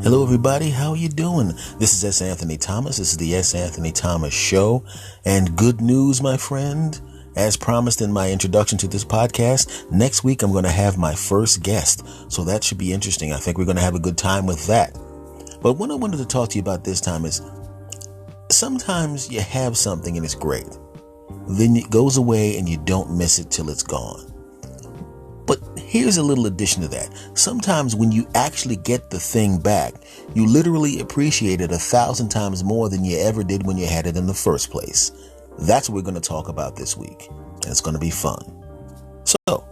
Hello everybody, how are you doing? This is S. Anthony Thomas. This is the S. Anthony Thomas Show. And good news, my friend. As promised in my introduction to this podcast, next week I'm going to have my first guest. So that should be interesting. I think we're going to have a good time with that. But what I wanted to talk to you about this time is sometimes you have something and it's great. Then it goes away and you don't miss it till it's gone. But here's a little addition to that. Sometimes when you actually get the thing back, you literally appreciate it 1,000 times more than you ever did when you had it in the first place. That's what we're going to talk about this week. And it's going to be fun. So,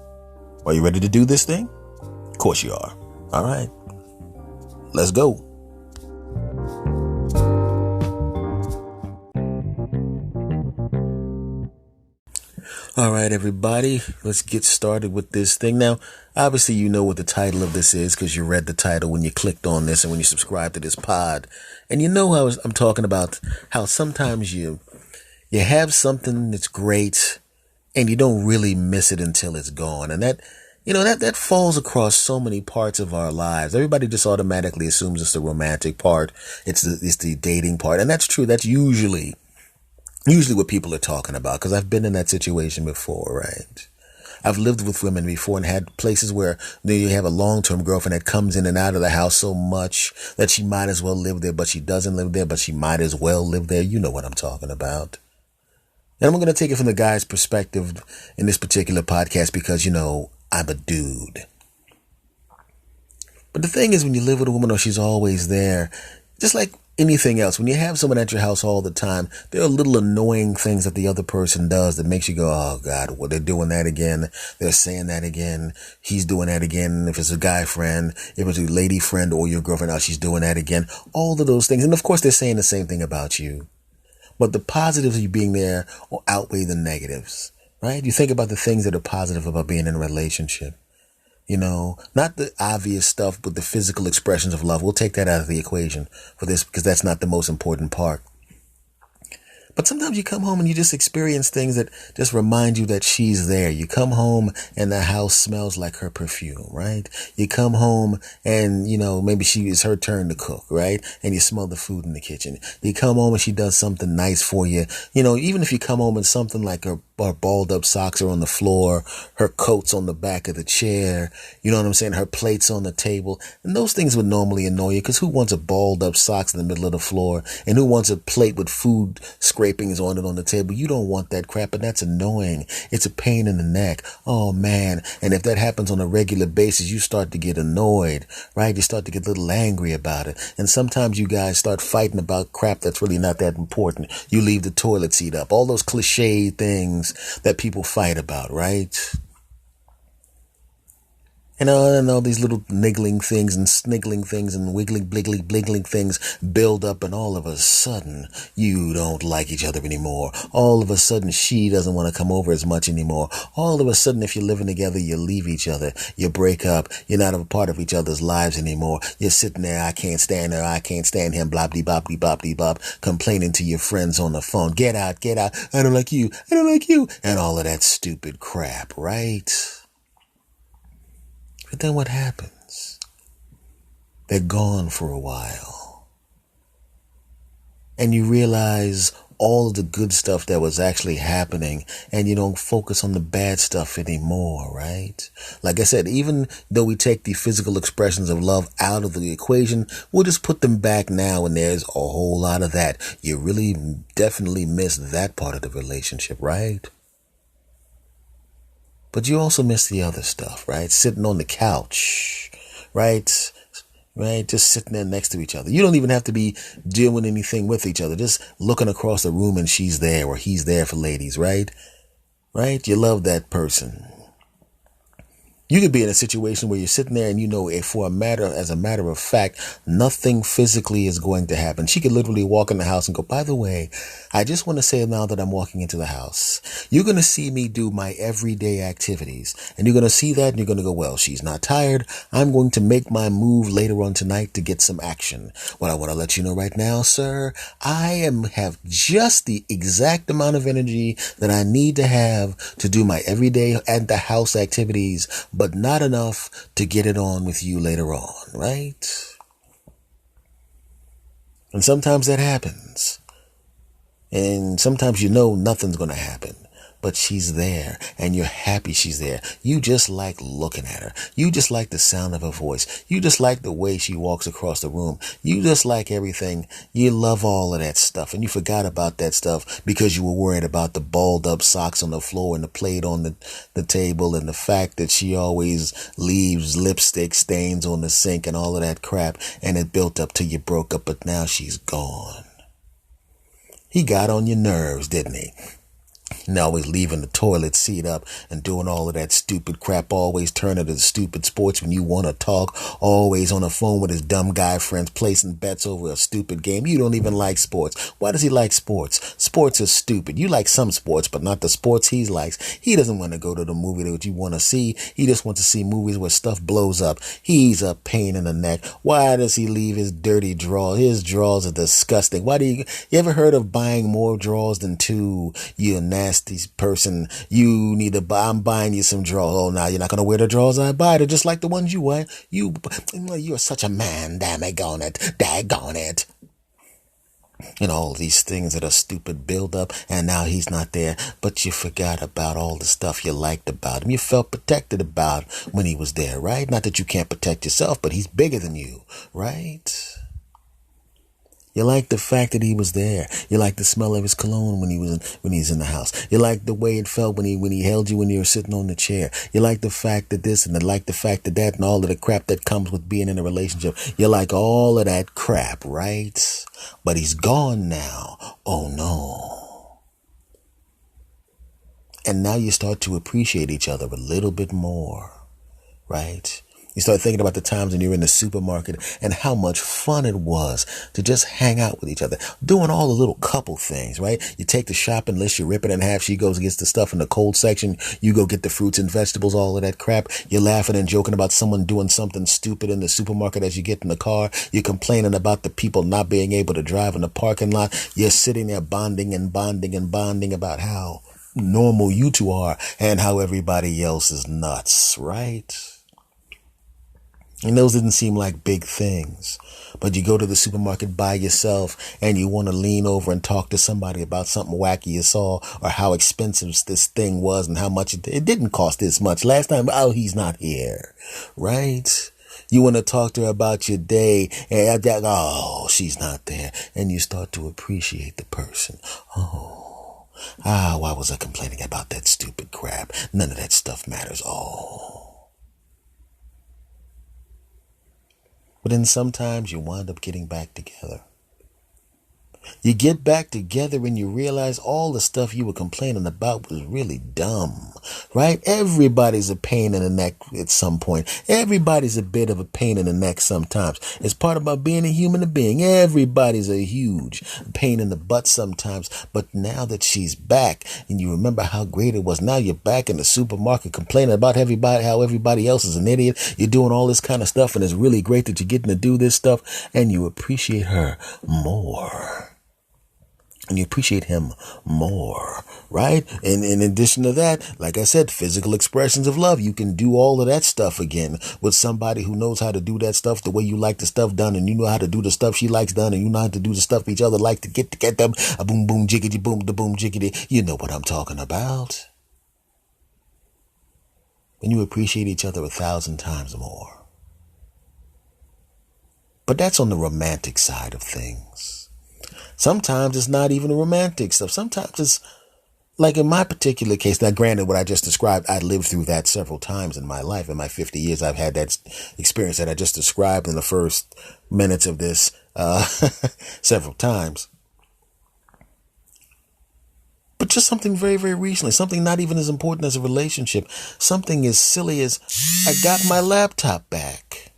are you ready to do this thing? Of course you are. All right. Let's go. All right, everybody, let's get started with this thing. Now, obviously, you know what the title of this is because you read the title when you clicked on this and when you subscribed to this pod. And you know how I'm talking about how sometimes you have something that's great and you don't really miss it until it's gone. And that falls across so many parts of our lives. Everybody just automatically assumes it's the romantic part. It's the dating part. And that's true. That's usually what people are talking about, because I've been in that situation before, right? I've lived with women before and had places where you have a long-term girlfriend that comes in and out of the house so much that she might as well live there, but she doesn't live there, but she might as well live there. You know what I'm talking about. And I'm going to take it from the guy's perspective in this particular podcast because, I'm a dude. But the thing is, when you live with a woman or she's always there, just like anything else, when you have someone at your house all the time, there are little annoying things that the other person does that makes you go, oh God, well, they're doing that again. They're saying that again. He's doing that again. If it's a guy friend, if it's a lady friend or your girlfriend, oh, she's doing that again. All of those things. And of course, they're saying the same thing about you. But the positives of you being there will outweigh the negatives, right? You think about the things that are positive about being in a relationship. Not the obvious stuff, but the physical expressions of love. We'll take that out of the equation for this because that's not the most important part. But sometimes you come home and you just experience things that just remind you that she's there. You come home and the house smells like her perfume, right? You come home and, maybe it's her turn to cook, right? And you smell the food in the kitchen. You come home and she does something nice for you. Even if you come home and something like her balled up socks are on the floor, her coat's on the back of the chair, you know what I'm saying? Her plate's on the table. And those things would normally annoy you because who wants a balled up socks in the middle of the floor? And who wants a plate with food scrapings on it on the table? You don't want that crap, and that's annoying. It's a pain in the neck. Oh man. And if that happens on a regular basis, you start to get annoyed, right? You start to get a little angry about it. And sometimes you guys start fighting about crap that's really not that important. You leave the toilet seat up. All those cliche things that people fight about, right? And all these little niggling things and sniggling things and wiggling, bliggling things build up, and all of a sudden, you don't like each other anymore. All of a sudden, she doesn't want to come over as much anymore. All of a sudden, if you're living together, you leave each other. You break up. You're not a part of each other's lives anymore. You're sitting there, I can't stand her, I can't stand him, blah-de-bop-de-bop-de-bop, complaining to your friends on the phone. Get out, I don't like you, and all of that stupid crap, right? But then what happens? They're gone for a while. And you realize all of the good stuff that was actually happening, and you don't focus on the bad stuff anymore, right? Like I said, even though we take the physical expressions of love out of the equation, we'll just put them back now, and there's a whole lot of that. You really definitely miss that part of the relationship, right? But you also miss the other stuff, right? Sitting on the couch, right? Just sitting there next to each other. You don't even have to be doing anything with each other. Just looking across the room and she's there, or he's there for ladies, right? Right? You love that person. You could be in a situation where you're sitting there and as a matter of fact, nothing physically is going to happen. She could literally walk in the house and go, by the way, I just want to say now that I'm walking into the house, you're going to see me do my everyday activities, and you're going to see that and you're going to go, well, she's not tired. I'm going to make my move later on tonight to get some action. What I want to let you know right now, sir, I have just the exact amount of energy that I need to have to do my everyday at the house activities, but not enough to get it on with you later on, right? And sometimes that happens. And sometimes you know nothing's going to happen. But she's there, and you're happy she's there. You just like looking at her. You just like the sound of her voice. You just like the way she walks across the room. You just like everything. You love all of that stuff, and you forgot about that stuff because you were worried about the balled up socks on the floor and the plate on the table and the fact that she always leaves lipstick stains on the sink and all of that crap, and it built up till you broke up, but now she's gone. He got on your nerves, didn't he? And always leaving the toilet seat up and doing all of that stupid crap, always turning to the stupid sports when you want to talk, always on the phone with his dumb guy friends, placing bets over a stupid game. You don't even like sports. Why does he like sports? Sports are stupid. You like some sports, but not the sports he likes. He doesn't want to go to the movie that you want to see. He just wants to see movies where stuff blows up. He's a pain in the neck. Why does he leave his dirty drawers? His drawers are disgusting. Why do you ever heard of buying more drawers than two? You nasty person. You need to buy. I'm buying you some drawers. Oh, now you're not going to wear the drawers I buy. They're just like the ones you wear. You're such a man. Damn it, daggone it. And all these things that are stupid build up, and now he's not there. But you forgot about all the stuff you liked about him. You felt protected about when he was there, right? Not that you can't protect yourself, but he's bigger than you, right? You like the fact that he was there. You like the smell of his cologne when he's in the house. You like the way it felt when he held you when you were sitting on the chair. You like the fact that this and you like the fact that that and all of the crap that comes with being in a relationship. You like all of that crap, right? But he's gone now. Oh no. And now you start to appreciate each other a little bit more, right? You start thinking about the times when you're in the supermarket and how much fun it was to just hang out with each other, doing all the little couple things, right? You take the shopping list, you rip it in half. She goes and gets the stuff in the cold section. You go get the fruits and vegetables, all of that crap. You're laughing and joking about someone doing something stupid in the supermarket as you get in the car. You're complaining about the people not being able to drive in the parking lot. You're sitting there bonding about how normal you two are and how everybody else is nuts, right? And those didn't seem like big things. But you go to the supermarket by yourself and you want to lean over and talk to somebody about something wacky you saw or how expensive this thing was and how much it didn't cost this much. Last time, oh, he's not here, right? You want to talk to her about your day and oh, she's not there. And you start to appreciate the person. Why was I complaining about that stupid crap? None of that stuff matters. But then sometimes you wind up getting back together. You get back together and you realize all the stuff you were complaining about was really dumb, right? Everybody's a pain in the neck at some point. Everybody's a bit of a pain in the neck sometimes. It's part about being a human being. Everybody's a huge pain in the butt sometimes. But now that she's back and you remember how great it was, now you're back in the supermarket complaining about everybody, how everybody else is an idiot. You're doing all this kind of stuff and it's really great that you're getting to do this stuff and you appreciate her more. And you appreciate him more, right? And in addition to that, like I said, physical expressions of love. You can do all of that stuff again with somebody who knows how to do that stuff the way you like the stuff done, and you know how to do the stuff she likes done, and you know how to do the stuff each other like to get them. A boom, boom, jiggity, boom, the boom, jiggity. You know what I'm talking about. And you appreciate each other 1,000 times more. But that's on the romantic side of things. Sometimes it's not even the romantic stuff. Sometimes it's like in my particular case. Now, granted, what I just described, I lived through that several times in my life. In my 50 years, I've had that experience that I just described in the first minutes of this several times. But just something very, very recently, something not even as important as a relationship, something as silly as I got my laptop back.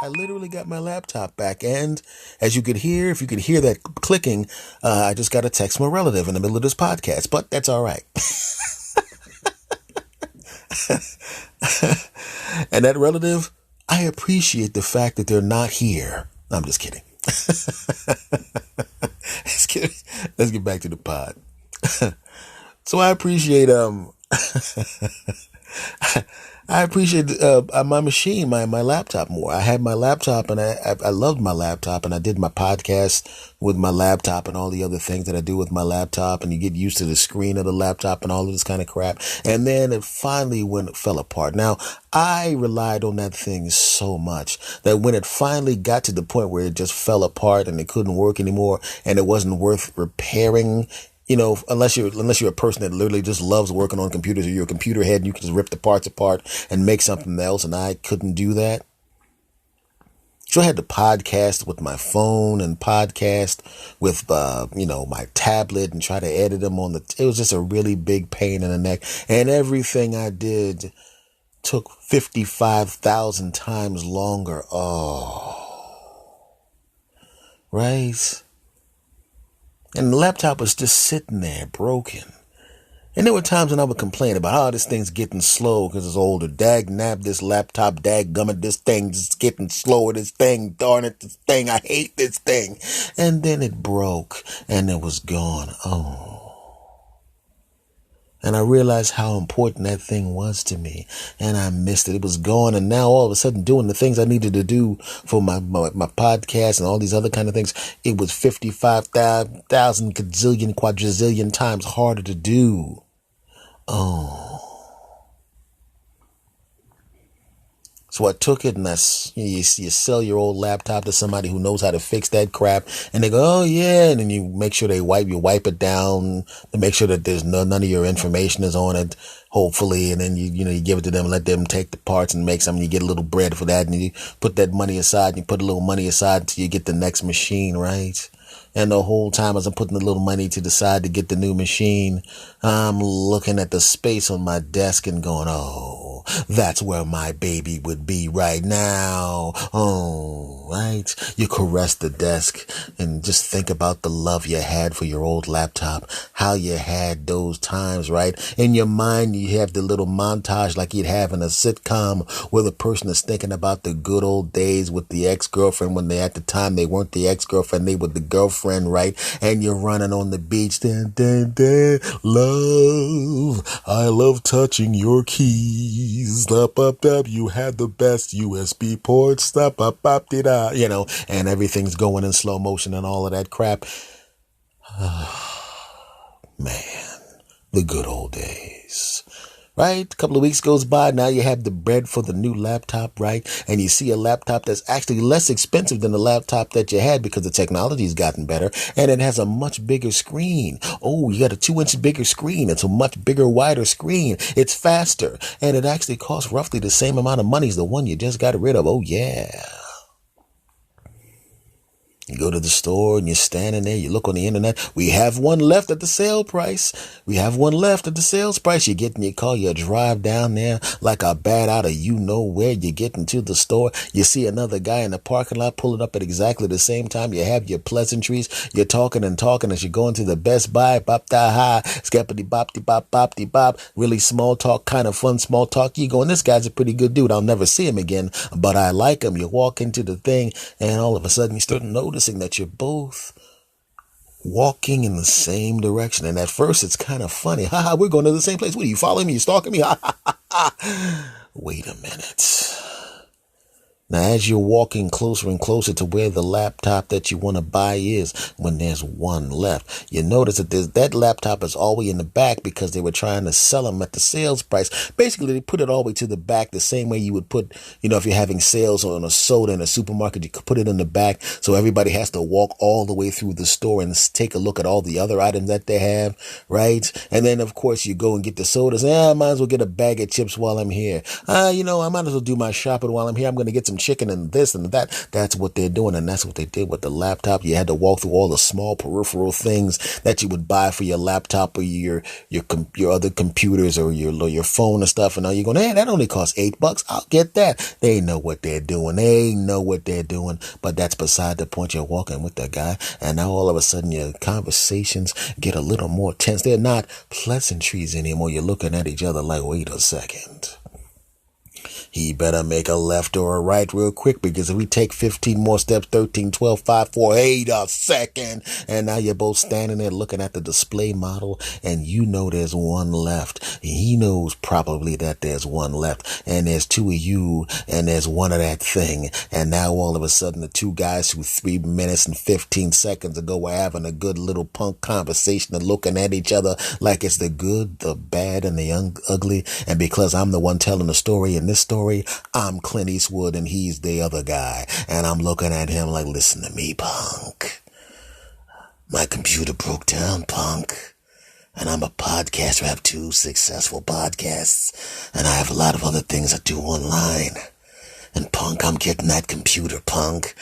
I literally got my laptop back, and as you could hear, if you could hear that clicking, I just got a text from a relative in the middle of this podcast, but that's all right. And that relative, I appreciate the fact that they're not here. No, I'm just kidding. Let's get back to the pod. So I appreciate I appreciate my machine, my laptop more. I had my laptop and I loved my laptop and I did my podcast with my laptop and all the other things that I do with my laptop, and you get used to the screen of the laptop and all of this kind of crap. And then it finally fell apart. Now, I relied on that thing so much that when it finally got to the point where it just fell apart and it couldn't work anymore and it wasn't worth repairing, unless you're a person that literally just loves working on computers, or you're a computer head and you can just rip the parts apart and make something else, and I couldn't do that. So I had to podcast with my phone and podcast with, my tablet and try to edit them it was just a really big pain in the neck. And everything I did took 55,000 times longer. Oh, right. And the laptop was just sitting there broken. And there were times when I would complain about, this thing's getting slow because it's older. Dag nab this laptop, dag gummit, this thing just getting slower. This thing, darn it, this thing, I hate this thing. And then it broke and it was gone. Oh. And I realized how important that thing was to me. And I missed it. It was gone. And now all of a sudden doing the things I needed to do for my podcast and all these other kind of things, it was 55,000 gazillion, quadrazillion times harder to do. Oh. So I took it and you sell your old laptop to somebody who knows how to fix that crap, and they go, oh yeah, and then you make sure you wipe it down to make sure that there's none of your information is on it, hopefully, and then you give it to them and let them take the parts and make something. You get a little bread for that, and you put that money aside, and you put a little money aside until you get the next machine, right? And the whole time as I'm putting the little money to the side to get the new machine, I'm looking at the space on my desk and going, oh, that's where my baby would be right now. Oh, right. You caress the desk and just think about the love you had for your old laptop, how you had those times, right? In your mind, you have the little montage like you'd have in a sitcom where the person is thinking about the good old days with the ex-girlfriend when at the time they weren't the ex-girlfriend, they were the girlfriend, right? And you're running on the beach, love, I love touching your keys, you had the best USB ports, and everything's going in slow motion and all of that crap. Man, the good old days. Right? A couple of weeks goes by. Now you have the bread for the new laptop, right? And you see a laptop that's actually less expensive than the laptop that you had because the technology's gotten better and it has a much bigger screen. Oh, you got a 2-inch bigger screen. It's a much bigger, wider screen. It's faster. And it actually costs roughly the same amount of money as the one you just got rid of. Oh, yeah. You go to the store and you're standing there. You look on the internet. We have one left at the sale price. We have one left at the sales price. You get in your car. You drive down there like a bat out of where. You get into the store. You see another guy in the parking lot pulling up at exactly the same time. You have your pleasantries. You're talking and talking as you're going to the Best Buy. Bop da ha. Scappity bop de bop bop de bop. Really small talk, kind of fun small talk. You going, this guy's a pretty good dude. I'll never see him again, but I like him. You walk into the thing and all of a sudden you start noticing that you're both walking in the same direction. And at first it's kind of funny. We're going to the same place. What are you following me? You stalking me? Wait a minute. Now, as you're walking closer and closer to where the laptop that you want to buy is, when there's one left, you notice that that laptop is all the way in the back because they were trying to sell them at the sales price. Basically, they put it all the way to the back the same way you would put, if you're having sales on a soda in a supermarket, you could put it in the back so everybody has to walk all the way through the store and take a look at all the other items that they have, right? And then, of course, you go and get the sodas. I might as well get a bag of chips while I'm here. I might as well do my shopping while I'm here. I'm going to get some chicken and this and that. That's what they're doing, and that's what they did with the laptop. You had to walk through all the small peripheral things that you would buy for your laptop or your other computers or your phone and stuff. And now you're going, hey, that only costs $8. I'll get that. They know what they're doing. But that's beside the point. You're walking with that guy, and now all of a sudden your conversations get a little more tense. They're not pleasantries anymore. You're looking at each other like, wait a second. he better make a left or a right real quick, because if we take 15 more steps, 13, 12, 5, 4, 8 a second, and now you're both standing there looking at the display model, and you know there's one left. He knows probably that there's one left, and there's two of you, and there's one of that thing, and now all of a sudden the two guys who 3 minutes and 15 seconds ago were having a good little punk conversation and looking at each other like it's the good, the bad, and the ugly. And because I'm the one telling the story in this story, I'm Clint Eastwood and he's the other guy. And I'm looking at him like, listen to me, punk. My computer broke down, punk. And I'm a podcaster. I have 2 successful podcasts. And I have a lot of other things I do online. And punk, I'm getting that computer, punk.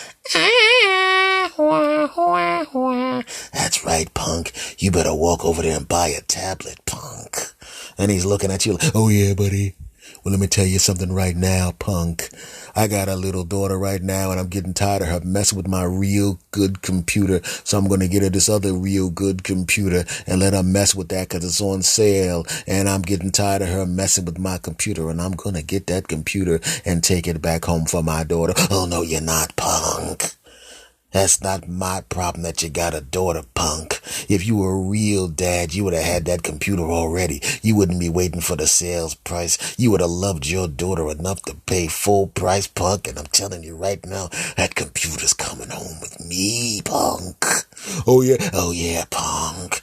That's right, punk. You better walk over there and buy a tablet, punk. And he's looking at you like, oh yeah, buddy. Well, let me tell you something right now, punk. I got a little daughter right now, and I'm getting tired of her messing with my real good computer. So I'm going to get her this other real good computer and let her mess with that because it's on sale. And I'm getting tired of her messing with my computer, and I'm going to get that computer and take it back home for my daughter. Oh, no, you're not, punk. That's not my problem that you got a daughter, punk. If you were a real dad, you would have had that computer already. You wouldn't be waiting for the sales price. You would have loved your daughter enough to pay full price, punk. And I'm telling you right now, that computer's coming home with me, punk. Oh yeah, punk.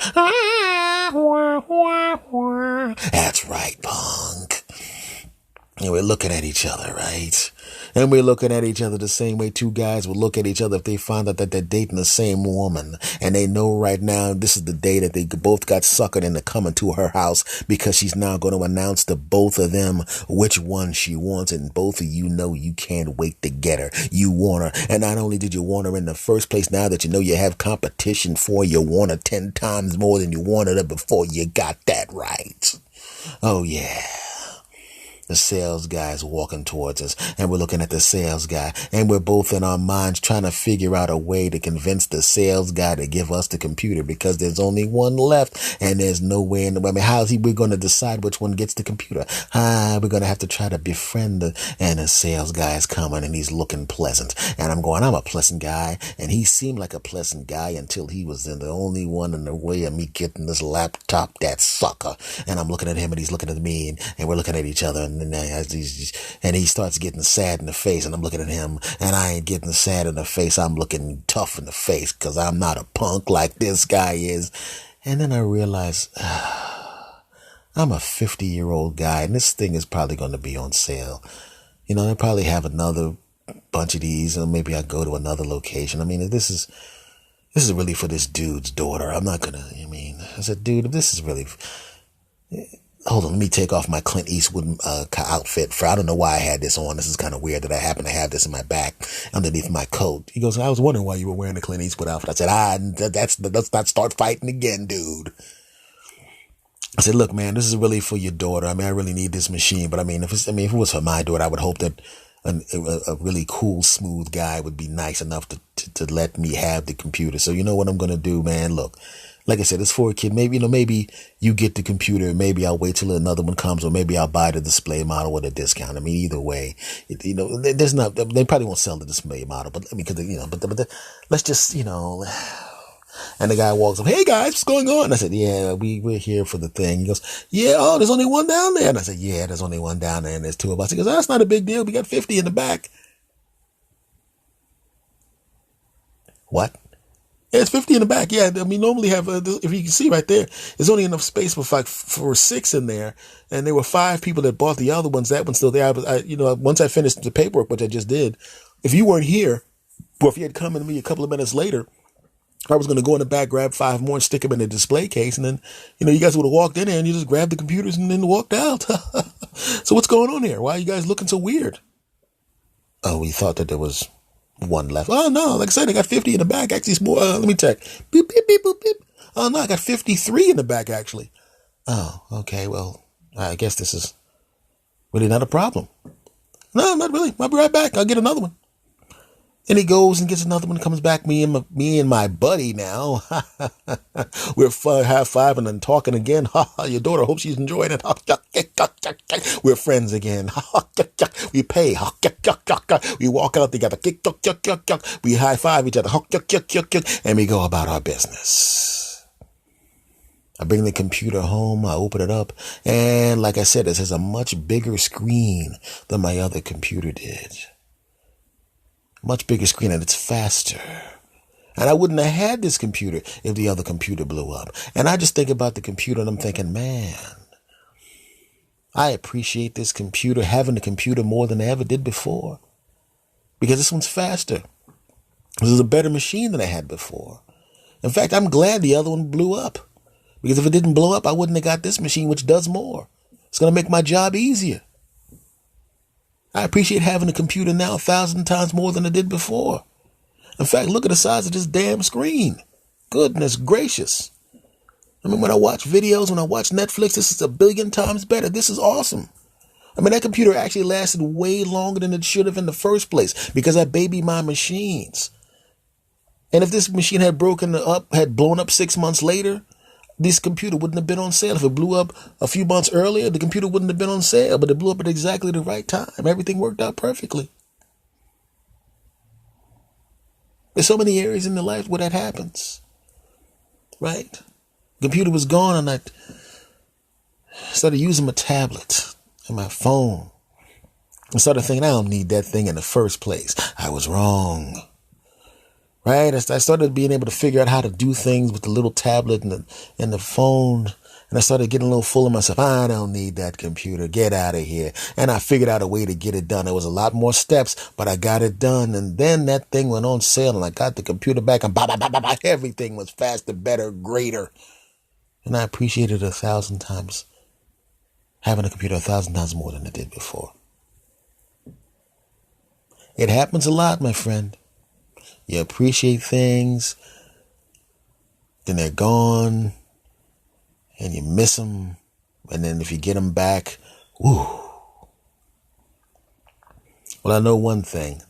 That's right, punk. And we're looking at each other, right? And we're looking at each other the same way 2 guys would look at each other if they found out that they're dating the same woman. And they know right now this is the day that they both got suckered into coming to her house, because she's now going to announce to both of them which one she wants. And both of you know you can't wait to get her. You want her. And not only did you want her in the first place, now that you know you have competition for her, you want her 10 times more than you wanted her before you got that right. Oh, yeah. The sales guy's walking towards us, and we're looking at the sales guy, and we're both in our minds trying to figure out a way to convince the sales guy to give us the computer, because there's only one left, and there's no way in the way. I mean, we're going to decide which one gets the computer? We're going to have to try to befriend and the sales guy is coming, and he's looking pleasant, and I'm going, I'm a pleasant guy, and he seemed like a pleasant guy until he was the only one in the way of me getting this laptop, that sucker. And I'm looking at him, and he's looking at me, and we're looking at each other, and he starts getting sad in the face, and I'm looking at him, and I ain't getting sad in the face. I'm looking tough in the face because I'm not a punk like this guy is. And then I realize I'm a 50-year-old guy, and this thing is probably going to be on sale. You know, they'll probably have another bunch of these, and maybe I go to another location. I mean, this is really for this dude's daughter. I'm not gonna. I said, dude, if this is really. Hold on, let me take off my Clint Eastwood outfit. I don't know why I had this on. This is kind of weird that I happen to have this in my back underneath my coat. He goes, I was wondering why you were wearing the Clint Eastwood outfit. I said, let's not start fighting again, dude. I said, look, man, this is really for your daughter. I mean, I really need this machine. But if it was for my daughter, I would hope that a really cool, smooth guy would be nice enough to let me have the computer. So you know what I'm going to do, man? Look. Like I said, it's for a kid. Maybe you get the computer. Maybe I'll wait till another one comes, or maybe I'll buy the display model with a discount. I mean, either way, they probably won't sell the display model, but let's just, And the guy walks up, hey guys, what's going on? I said, yeah, we're here for the thing. He goes, yeah, oh, there's only one down there. And I said, yeah, there's only one down there, and there's 2 of us. He goes, that's not a big deal. We got 50 in the back. What? Yeah, it's 50 in the back. Yeah, normally have, if you can see right there, there's only enough space for 6 in there. And there were 5 people that bought the other ones. That one's still there. Once I finished the paperwork, which I just did, if you weren't here, or if you had come to me a couple of minutes later, I was going to go in the back, grab 5 more and stick them in the display case. And then, you guys would have walked in there and you just grabbed the computers and then walked out. So what's going on here? Why are you guys looking so weird? Oh, we thought that there was 1 left. Oh, no, like I said, I got 50 in the back. Actually, it's more, let me check. Beep, beep, beep, beep, beep. Oh, no, I got 53 in the back, actually. Oh, okay, well, I guess this is really not a problem. No, not really. I'll be right back. I'll get another one. And he goes and gets another one, comes back, me and my buddy now. We're high fiving and talking again. Your daughter, hope she's enjoying it. We're friends again. We pay. We walk out together. We high five each other. And we go about our business. I bring the computer home. I open it up. And like I said, this has a much bigger screen than my other computer did. Much bigger screen, and it's faster. And I wouldn't have had this computer if the other computer blew up. And I just think about the computer and I'm thinking, man, I appreciate this computer, having a computer more than I ever did before. Because this one's faster. This is a better machine than I had before. In fact, I'm glad the other one blew up. Because if it didn't blow up, I wouldn't have got this machine, which does more. It's going to make my job easier. I appreciate having a computer now 1,000 times more than I did before. In fact, look at the size of this damn screen. Goodness gracious. I mean, when I watch videos, when I watch Netflix, this is 1 billion times better. This is awesome. I mean, that computer actually lasted way longer than it should have in the first place because I baby my machines. And if this machine had blown up 6 months later, this computer wouldn't have been on sale. If it blew up a few months earlier, the computer wouldn't have been on sale, but it blew up at exactly the right time. Everything worked out perfectly. There's so many areas in the life where that happens, right? The computer was gone and I started using my tablet and my phone. I started thinking, I don't need that thing in the first place. I was wrong. Right? I started being able to figure out how to do things with the little tablet and the phone. And I started getting a little full of myself. I don't need that computer. Get out of here. And I figured out a way to get it done. It was a lot more steps, but I got it done. And then that thing went on sale and I got the computer back and everything was faster, better, greater. And I appreciated it 1,000 times. Having a computer 1,000 times more than I did before. It happens a lot, my friend. You appreciate things, then they're gone, and you miss them, and then if you get them back, whoo. Well, I know one thing.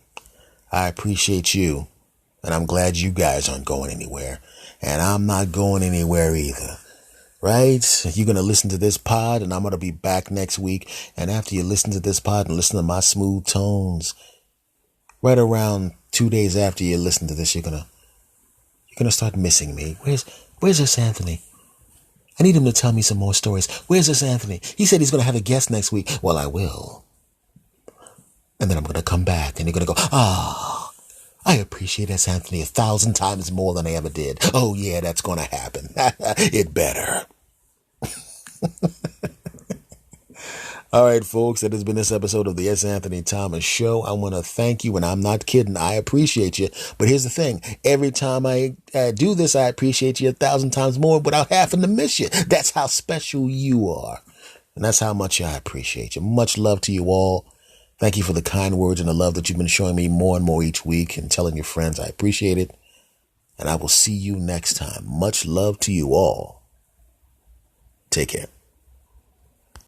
I appreciate you, and I'm glad you guys aren't going anywhere, and I'm not going anywhere either. Right? You're going to listen to this pod, and I'm going to be back next week, and after you listen to this pod and listen to my smooth tones, right around 2 days after you listen to this, you're gonna start missing me. Where's this Anthony? I need him to tell me some more stories. Where's this Anthony? He said he's gonna have a guest next week. Well, I will. And then I'm gonna come back and you're gonna go, I appreciate this Anthony 1,000 times more than I ever did. Oh yeah, that's gonna happen. It better. All right, folks, that has been this episode of the S. Anthony Thomas Show. I want to thank you, and I'm not kidding. I appreciate you. But here's the thing. Every time I do this, I appreciate you 1,000 times more without having to miss you. That's how special you are. And that's how much I appreciate you. Much love to you all. Thank you for the kind words and the love that you've been showing me more and more each week and telling your friends. I appreciate it. And I will see you next time. Much love to you all. Take care.